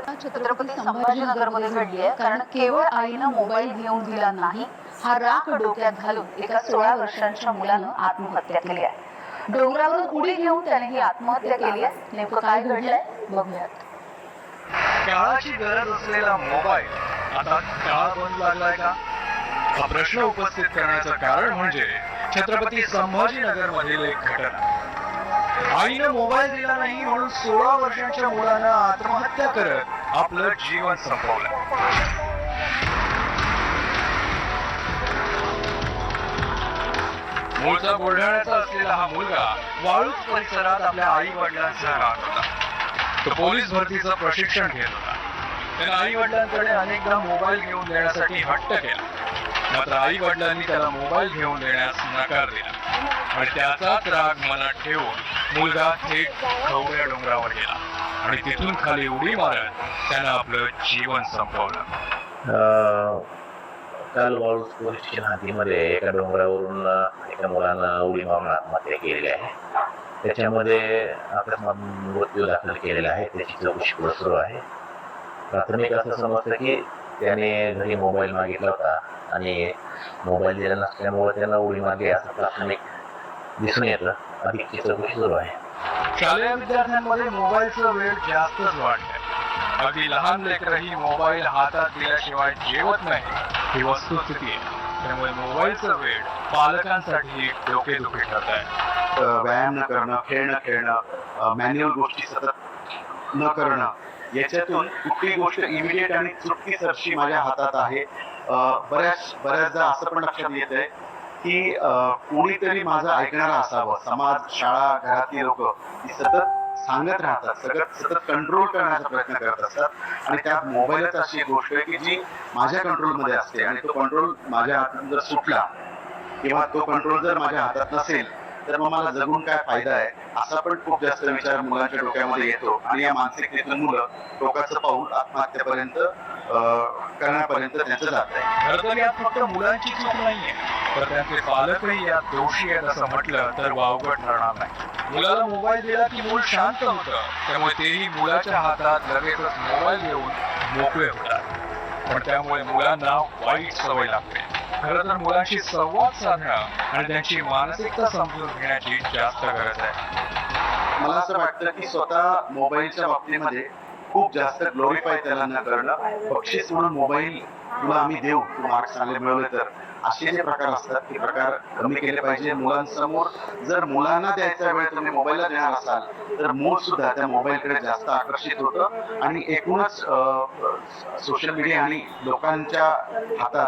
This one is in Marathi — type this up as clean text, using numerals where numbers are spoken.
छत्रपती संभाजीनगरमध्ये घडली आहे। कारण केवळ आईनं मोबाईल घेऊन दिला नाही, हा राग डोक्यात घालून एका 16 वर्षांच्या मुलानं आत्महत्या केली आहे। डोंगरावरून उडी घेऊन त्याने ही आत्महत्या केली आहे। नेमकं काय घडलंय बघूयात। काळाची गरज असलेला मोबाईल आता काळ बनू लागलाय का? हा प्रश्न उपस्थित करण्याचं कारण म्हणजे छत्रपती संभाजीनगर मधील एक घटना। आईनं मोबाईल दिला नाही म्हणून 16 वर्षांच्या मुलानं आत्महत्या करत आपलं जीवन संपवलं। मूळचा बुलढाण्याचा असलेला हा मुलगा वाळूज परिसरात आपल्या आई वडिलांसह राहत होता। तो पोलीस भरतीचं प्रशिक्षण घेत होता। त्याने आई वडिलांकडे अनेकदा मोबाईल घेऊन देण्यासाठी हट्ट केला, मात्र आई वडिलांनी त्याला मोबाईल घेऊन देण्यास नकार दिला आणि त्याचाच राग मनात ठेवून मुलगा थेट खवड्या डोंगरावर गेला आणि तिथून खाली उडी मारत त्यानं आपलं जीवन संपवलं। काल वाळूज पोलीस स्टेशन हद्दीमध्ये एका डोंगरावरून एका मुलानं उडी मारून आत्महत्या केलेली आहे। त्याच्यामध्ये अकस्मात मृत्यू दाखल केलेला आहे। त्याची चौकशी पुढे सुरू आहे। प्राथमिक असं समजतं की त्याने घरी मोबाईल मागितला होता आणि मोबाईल दिला नसल्यामुळे त्याला उडी मारली असं प्राथमिक दिसून येतं। अधिकची चौकशी सुरू आहे। शालेय विद्यार्थ्यांमध्ये मोबाईलचा वेळ जास्तच वाढलाय। अगदी लहान लेकरही मोबाईल हातात दिल्याशिवाय जेवत नाही ही वस्तुस्थिती आहे। त्यामुळे मोबाईलचा वेळ पालकांसाठी डोकेदुखी ठरत आहे। व्यायाम न करणं, खेळ न खेळणं, मॅन्युअल गोष्टी सतत न करणं, याच्यातून कुठली गोष्ट इमिडिएट आणि चुटकीसरशी माझ्या हातात आहे। बऱ्याचदा असं पण लक्षात येतंय की कोणीतरी माझं ऐकणारा असावं। समाज, शाळा, घरातली लोक ही सतत सांगत राहतात, सतत कंट्रोल करण्याचा प्रयत्न करत असतात आणि त्यात मोबाईलच अशी एक गोष्ट आहे की जी माझ्या कंट्रोलमध्ये असते आणि तो कंट्रोल माझ्या हातून जर सुटला किंवा तो कंट्रोल जर माझ्या हातात नसेल तर मग मला जगून काय फायदा आहे, असा पण खूप जास्त विचार मुलांच्या डोक्यामध्ये येतो आणि या मानसिकतेतून मुलं टोकाचं पाऊल आत्महत्येपर्यंत करण्यापर्यंत त्यांचं जात आहे। खरं तर यात फक्त मुलांची चूक नाहीये, तर त्यांचे पालकही यात दोषी आहेत असं म्हटलं तर वावगं ठरणार नाही। मुलाला मोबाईल दिला की मूल शांत होतं, त्यामुळे तेही मुलाच्या हातात लगेचच मोबाईल देऊन मोकळे होतात। पण त्यामुळे मुलांना वाईट सवय लागते। खरं तर मुलांशी संवाद साधणं आणि त्यांची मानसिकता समजून घेण्याची जास्त गरज आहे। मला असं वाटतं की स्वतः मोबाईलच्या बाबतीमध्ये खूप जास्त ग्लोरीफाय त्याला न करणं, बक्षीस म्हणून मोबाईल तुला आम्ही देऊ, तू मार्क्स चांगले मिळवले तर, असे जे प्रकार असतात ते प्रकार कमी केले पाहिजे मुलांसमोर। जर मुलांना द्यायचा वेळ तुम्ही मोबाईलला देणार असाल तर मूल सुद्धा त्या मोबाईलकडे जास्त आकर्षित होतं आणि एकूणच सोशल मीडिया आणि लोकांच्या हातात